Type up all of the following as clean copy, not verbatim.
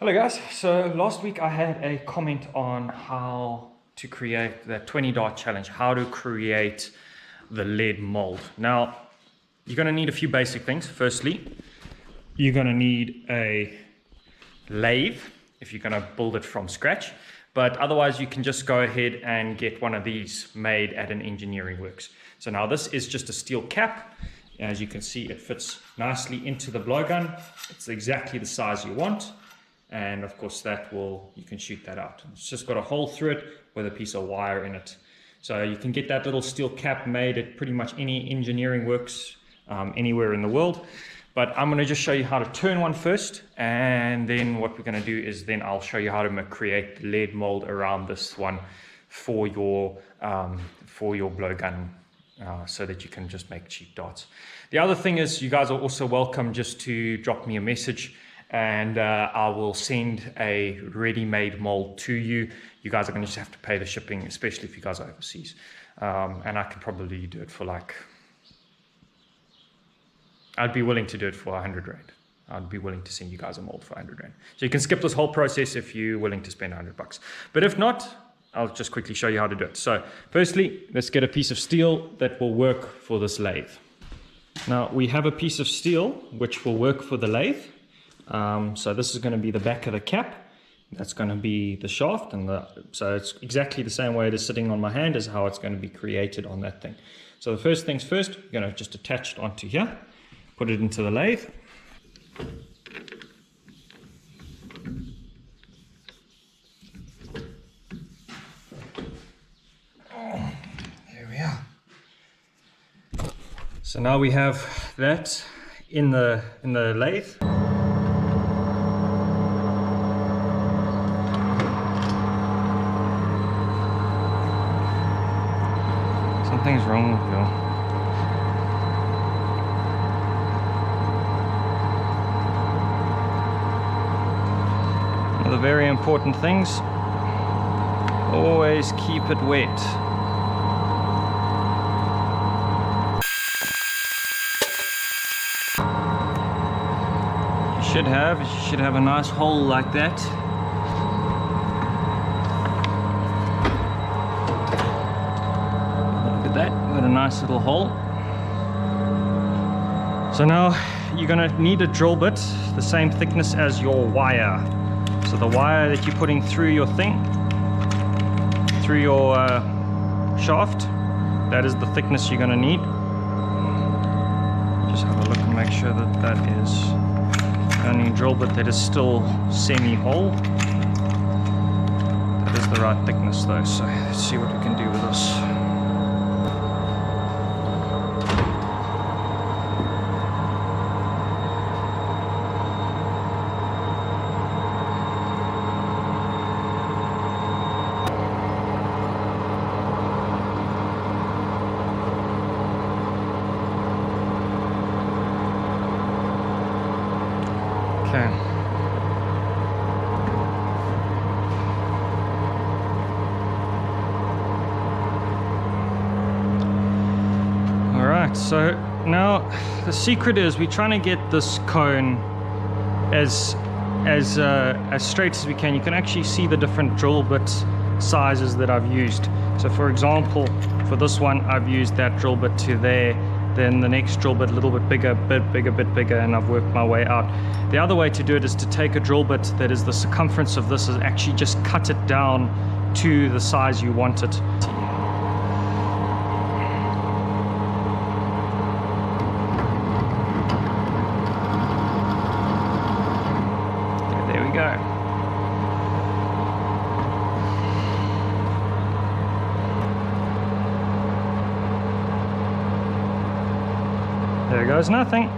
Hello guys, so last week I had a comment on how to create the 20 dart challenge, how to create the lead mold. Now, you're going to need a few basic things. Firstly, you're going to need a lathe if you're going to build it from scratch, but otherwise you can just go ahead and get one of these made at an engineering works. So now this is just a steel cap. As you can see, it fits nicely into the blowgun. It's exactly the size you want. And of course you can shoot that out. It's just got a hole through it with a piece of wire in it. So you can get that little steel cap made at pretty much any engineering works anywhere in the world. But I'm going to just show you how to turn one first, and then what we're going to do is then I'll show you how to create the lead mold around this one for your blowgun, so that you can just make cheap darts. The other thing is, you guys are also welcome just to drop me a message, and I will send a ready-made mold to you. You guys are going to just have to pay the shipping, especially if you guys are overseas. And I can probably do it for I'd be willing to do it for 100 Rand. I'd be willing to send you guys a mold for 100 Rand. So you can skip this whole process if you're willing to spend 100 bucks. But if not, I'll just quickly show you how to do it. So firstly, let's get a piece of steel that will work for this lathe. Now we have a piece of steel which will work for the lathe. So this is going to be the back of the cap. That's going to be the shaft, and so it's exactly the same way it is sitting on my hand as how it's going to be created on that thing. So the first things first, we're going to just attach it onto here, put it into the lathe. There we are. So now we have that in the lathe. Something's wrong with you. One of the very important things, always keep it wet. You should have a nice hole like that. That got a nice little hole. So now you're going to need a drill bit the same thickness as your wire. So the wire that you're putting through your thing, through your shaft, that is the thickness you're going to need. Just have a look and make sure that that is the only drill bit that is still semi-hole. That is the right thickness though, so let's see what we can do with this. Okay. All right, so now the secret is we're trying to get this cone as straight as we can. You can actually see the different drill bit sizes that I've used. So for example, for this one, I've used that drill bit to there. Then the next drill bit a little bit bigger, bit bigger, and I've worked my way out. The other way to do it is to take a drill bit that is the circumference of this, and actually just cut it down to the size you want it. Okay, there we go. There goes nothing.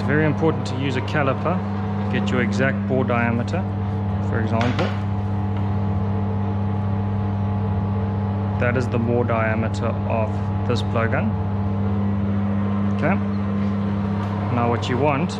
It's very important to use a caliper to get your exact bore diameter. For example, that is the bore diameter of this blowgun. Okay. Now what you want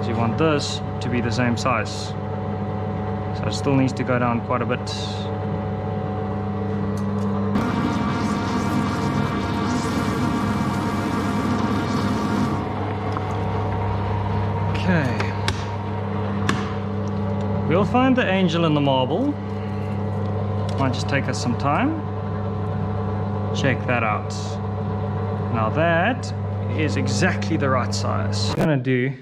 is you want this to be the same size. So it still needs to go down quite a bit. Okay. We'll find the angel in the marble. Might just take us some time. Check that out. Now that is exactly the right size. What I'm gonna do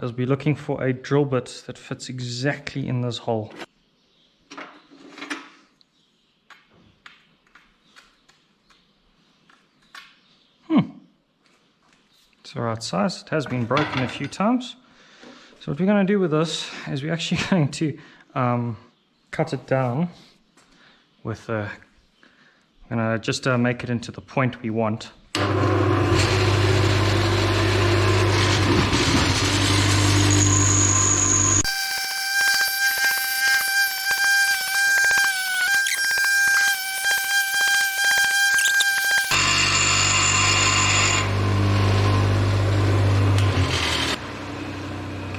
is be looking for a drill bit that fits exactly in this hole. It's the right size. It has been broken a few times. So what we're going to do with this is we're actually going to cut it down with I'm going to just make it into the point we want.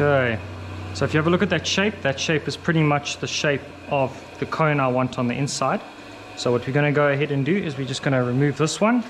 Okay, so if you have a look at that shape is pretty much the shape of the cone I want on the inside. So what we're going to go ahead and do is we're just going to remove this one.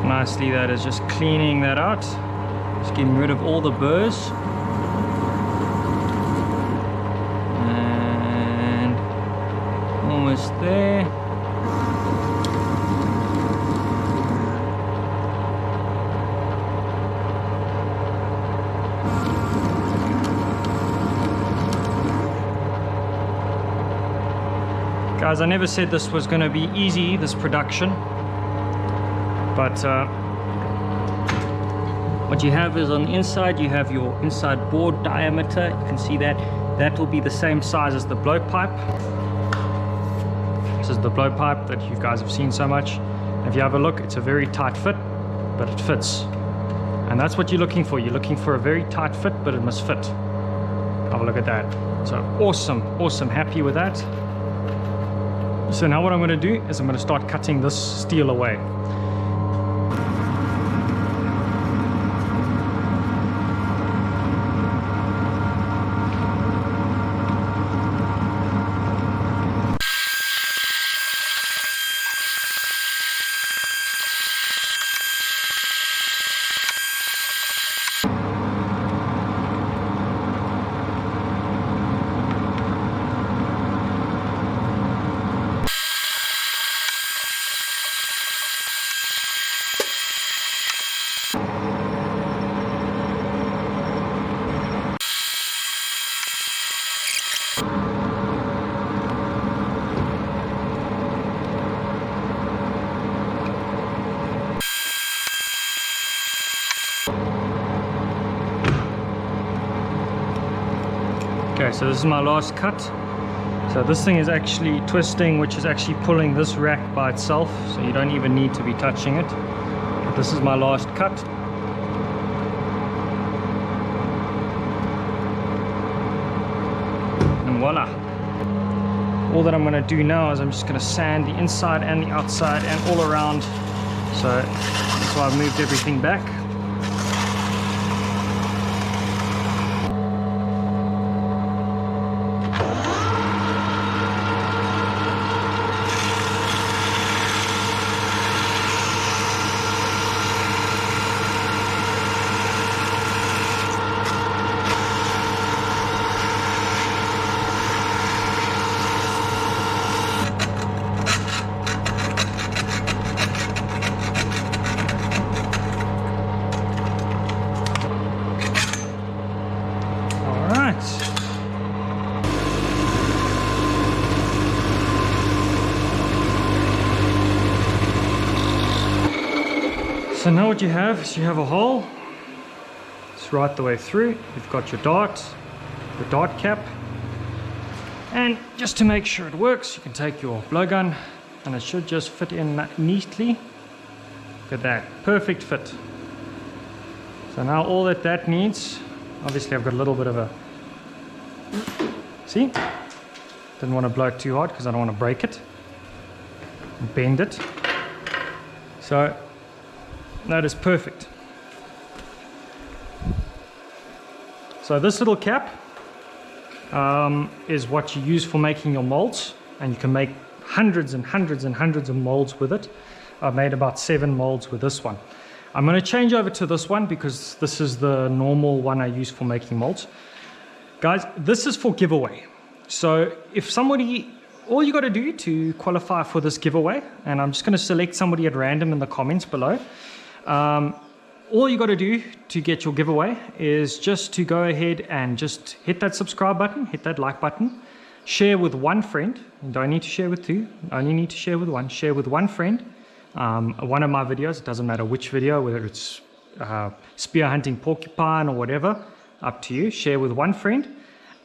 Nicely, that is just cleaning that out, just getting rid of all the burrs, and almost there. Guys, I never said this was going to be easy, this production. But what you have is on the inside, you have your inside bore diameter. You can see that. That will be the same size as the blowpipe. This is the blowpipe that you guys have seen so much. If you have a look, it's a very tight fit, but it fits. And that's what you're looking for. You're looking for a very tight fit, but it must fit. Have a look at that. So awesome, awesome. Happy with that. So now what I'm going to do is I'm going to start cutting this steel away. Okay, so this is my last cut. So this thing is actually twisting, which is actually pulling this rack by itself, so you don't even need to be touching it. But this is my last cut. And voila. All that I'm going to do now is I'm just going to sand the inside and the outside and all around. So that's why I've moved everything back. So now what you have is you have a hole. It's right the way through. You've got your dart, the dart cap. And just to make sure it works, you can take your blowgun and it should just fit in neatly. Look at that, perfect fit. So now all that needs, obviously I've got a little bit of a, see? Didn't want to blow it too hard because I don't want to break it, bend it. So that is perfect. So this little cap is what you use for making your molds, and you can make hundreds and hundreds and hundreds of molds with it. I've made about 7 molds with this one. I'm going to change over to this one because this is the normal one I use for making molds. Guys, this is for giveaway. So if somebody, all you got to do to qualify for this giveaway, and I'm just going to select somebody at random in the comments below. All you got to do to get your giveaway is just to go ahead and just hit that subscribe button, hit that like button, share with one friend. You don't need to share with 2, only need to share with 1. Share with one friend. One of my videos, it doesn't matter which video, whether it's spear hunting porcupine or whatever, up to you. Share with one friend,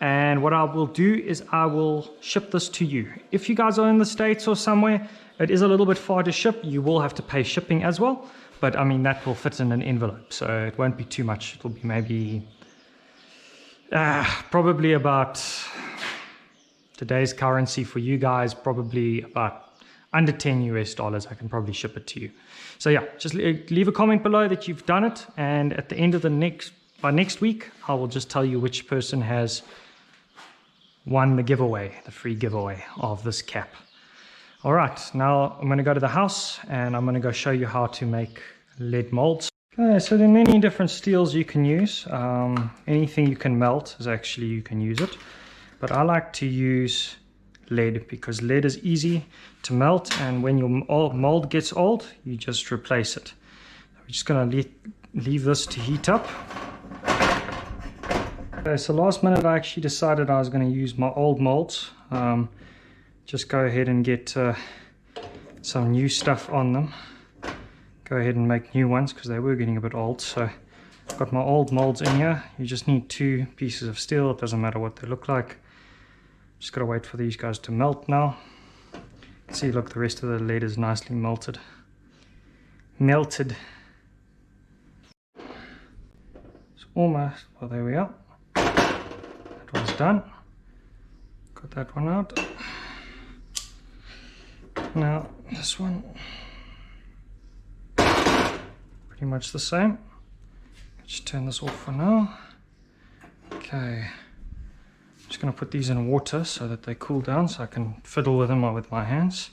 and what I will do is I will ship this to you. If you guys are in the States or somewhere, it is a little bit far to ship. You will have to pay shipping as well, but I mean that will fit in an envelope, so it won't be too much. It will be maybe probably about today's currency for you guys, probably about under $10 I can probably ship it to you. So yeah, just leave a comment below that you've done it, and at the end of by next week I will just tell you which person has won the giveaway, the free giveaway of this cap. All right, now I'm going to go to the house and I'm going to go show you how to make lead molds. Okay, so there are many different steels you can use. Anything you can melt is actually, you can use it, but I like to use lead because lead is easy to melt, and when your mold gets old you just replace it. We're just going to leave this to heat up. Okay, so last minute I actually decided I was going to use my old molds. Just go ahead and get some new stuff on them. Go ahead and make new ones because they were getting a bit old. So I've got my old molds in here. You just need 2 pieces of steel. It doesn't matter what they look like. Just gotta wait for these guys to melt now. See, look, the rest of the lead is nicely melted. It's almost, well, there we are. That one's done. Got that one out. Now this one, pretty much the same. Just turn this off for now. Okay. Just going to put these in water so that they cool down so I can fiddle with them with my hands.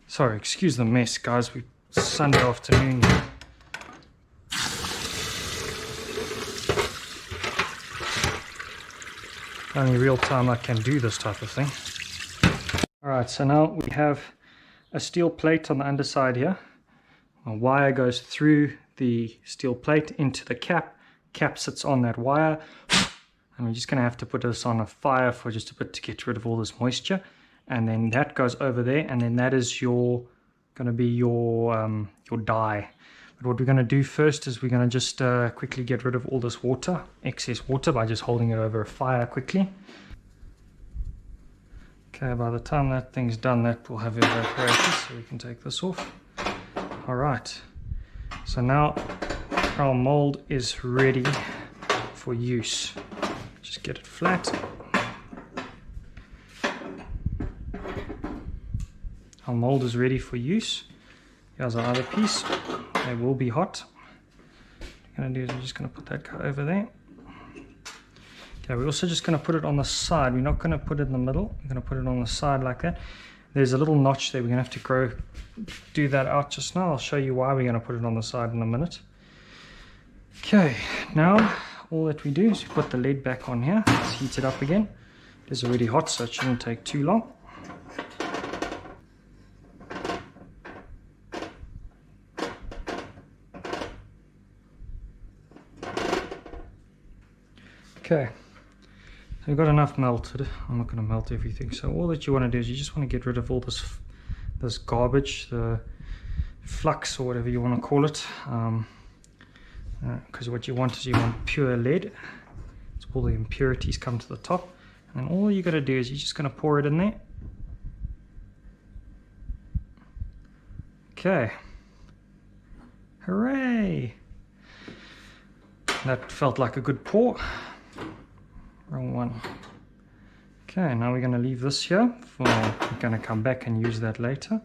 Sorry, excuse the mess, guys. It's Sunday afternoon. Only real time I can do this type of thing. Alright, so now we have a steel plate on the underside here. A wire goes through the steel plate into the cap. Cap sits on that wire. And we're just going to have to put this on a fire for just a bit to get rid of all this moisture, and then that goes over there, and then that is going to be your dye. But what we're going to do first is we're going to just quickly get rid of all this water, excess water, by just holding it over a fire quickly. Okay, by the time that thing's done, that will have evaporated, so we can take this off. All right, so now our mold is ready for use. Just get it flat. Our mold is ready for use. Here's our other piece. They will be hot. What we're going to do is we're just going to put that guy over there. Okay, we're also just going to put it on the side. We're not going to put it in the middle. We're going to put it on the side like that. There's a little notch there. We're going to have to do that out just now. I'll show you why we're going to put it on the side in a minute. Okay, now all that we do is we put the lead back on here. Let's heat it up again. It is already hot, so it shouldn't take too long. Okay, so we've got enough melted. I'm not going to melt everything. So all that you want to do is you just want to get rid of all this garbage, the flux or whatever you want to call it, because what you want is you want pure lead. So all the impurities come to the top, and then all you got to do is you're just going to pour it in there. Okay. Hooray! That felt like a good pour. Wrong one. Okay, now we're going to leave this here. We're going to come back and use that later.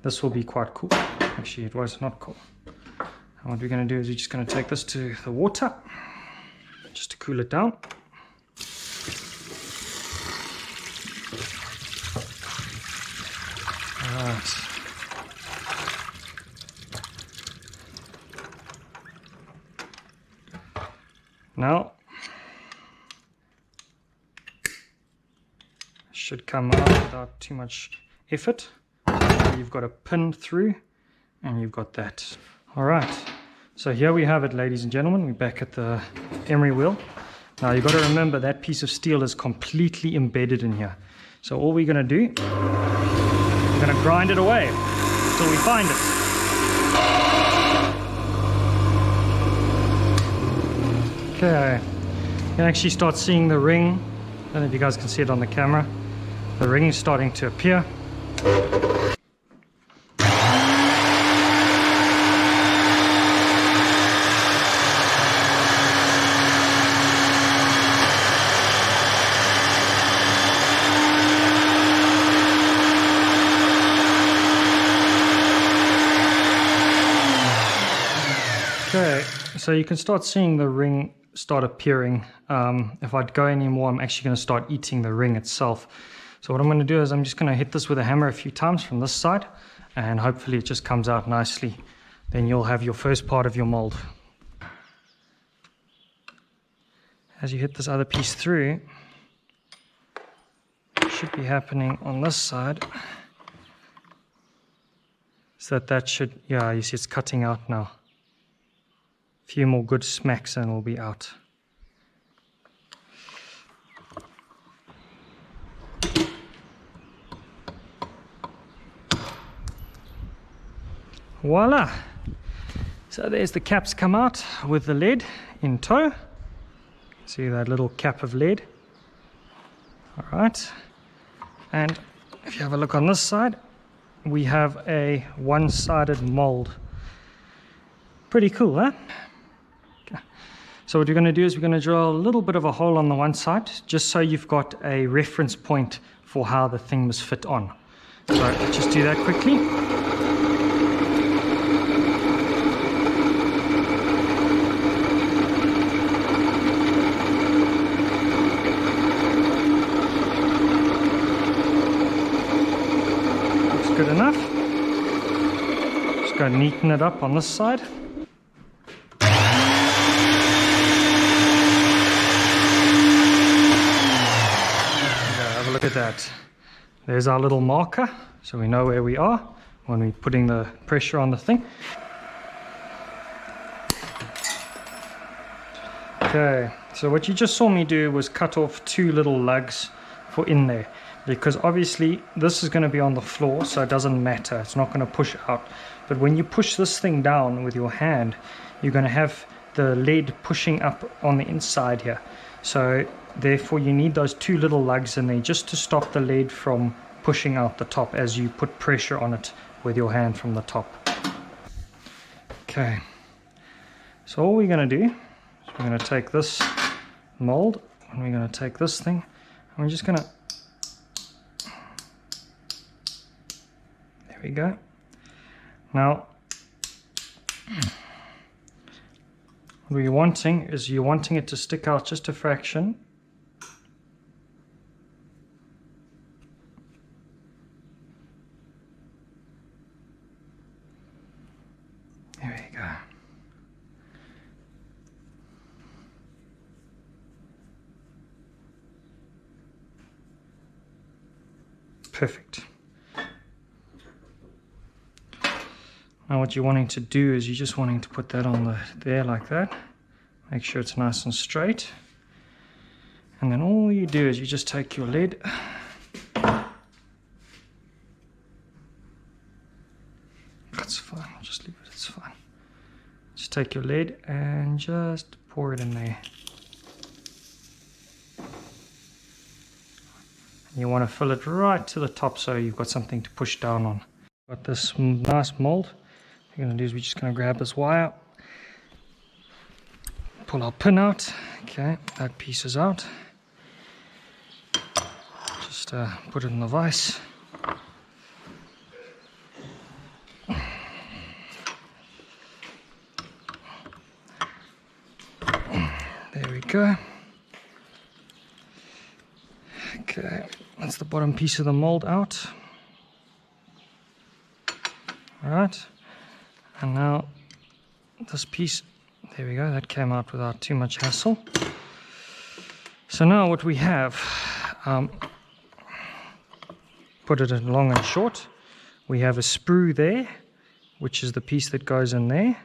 This will be quite cool. Actually, it was not cool. And what we're going to do is we're just going to take this to the water, just to cool it down. Alright. Now, should come out without too much effort. So you've got a pin through, and you've got that. Alright, so here we have it, ladies and gentlemen. We're back at the emery wheel. Now you've got to remember that piece of steel is completely embedded in here. So all we're going to do, we're going to grind it away until we find it. Okay, you can actually start seeing the ring. I don't know if you guys can see it on the camera. The ring is starting to appear. Okay, so you can start seeing the ring start appearing. If I go anymore, I'm actually going to start eating the ring itself. So what I'm going to do is I'm just going to hit this with a hammer a few times from this side, and hopefully it just comes out nicely. Then you'll have your first part of your mold. As you hit this other piece through, it should be happening on this side. So that should, yeah, you see it's cutting out now. A few more good smacks and we'll be out. Voila! So there's the caps come out with the lead in tow. See that little cap of lead? Alright. And if you have a look on this side, we have a one-sided mold. Pretty cool, huh? Okay. So what we're going to do is we're going to drill a little bit of a hole on the one side, just so you've got a reference point for how the thing must fit on. So just do that quickly. Good enough. Just go neaten it up on this side. Yeah, have a look at that. There's our little marker, so we know where we are when we're putting the pressure on the thing. Okay, so what you just saw me do was cut off two little lugs for in there. Because obviously this is going to be on the floor, so it doesn't matter, it's not going to push out. But when you push this thing down with your hand, you're going to have the lead pushing up on the inside here. So therefore you need those two little lugs in there just to stop the lead from pushing out the top as you put pressure on it with your hand from the top. Okay, so all we're going to do is we're going to take this mold and we're going to take this thing and we're just going to, there we go. Now what you're wanting is you're wanting it to stick out just a fraction. There we go. Perfect. Now what you're wanting to do is you're just wanting to put that on there like that. Make sure it's nice and straight. And then all you do is you just take your lead. That's fine. take your lead and just pour it in there. You want to fill it right to the top so you've got something to push down on. Got this nice mold. What we're going to do is we're just going to grab this wire, pull our pin out. Okay, that piece is out. Just put it in the vise. There we go. Okay, that's the bottom piece of the mold out. Alright, and now this piece, there we go, that came out without too much hassle. So now what we have, put it in long and short, we have a sprue there, which is the piece that goes in there.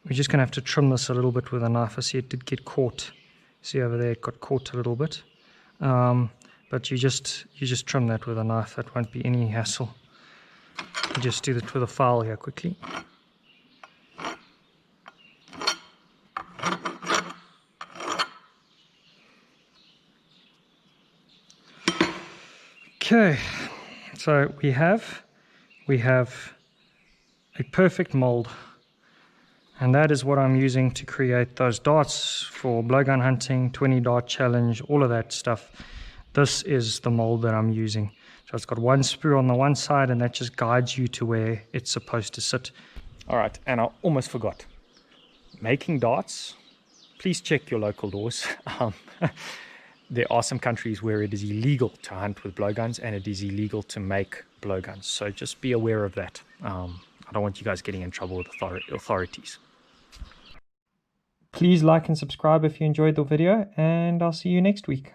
We're just going to have to trim this a little bit with a knife. I see it did get caught. See over there, it got caught a little bit. But you just trim that with a knife. That won't be any hassle. You just do that with a file here quickly. Okay, so we have a perfect mold. And that is what I'm using to create those darts for blowgun hunting, 20 dart challenge, all of that stuff. This is the mold that I'm using. So it's got one sprue on the one side and that just guides you to where it's supposed to sit. All right, and I almost forgot. Making darts, please check your local laws. There are some countries where it is illegal to hunt with blowguns and it is illegal to make blowguns. So just be aware of that. I don't want you guys getting in trouble with authorities. Please like and subscribe if you enjoyed the video, and I'll see you next week.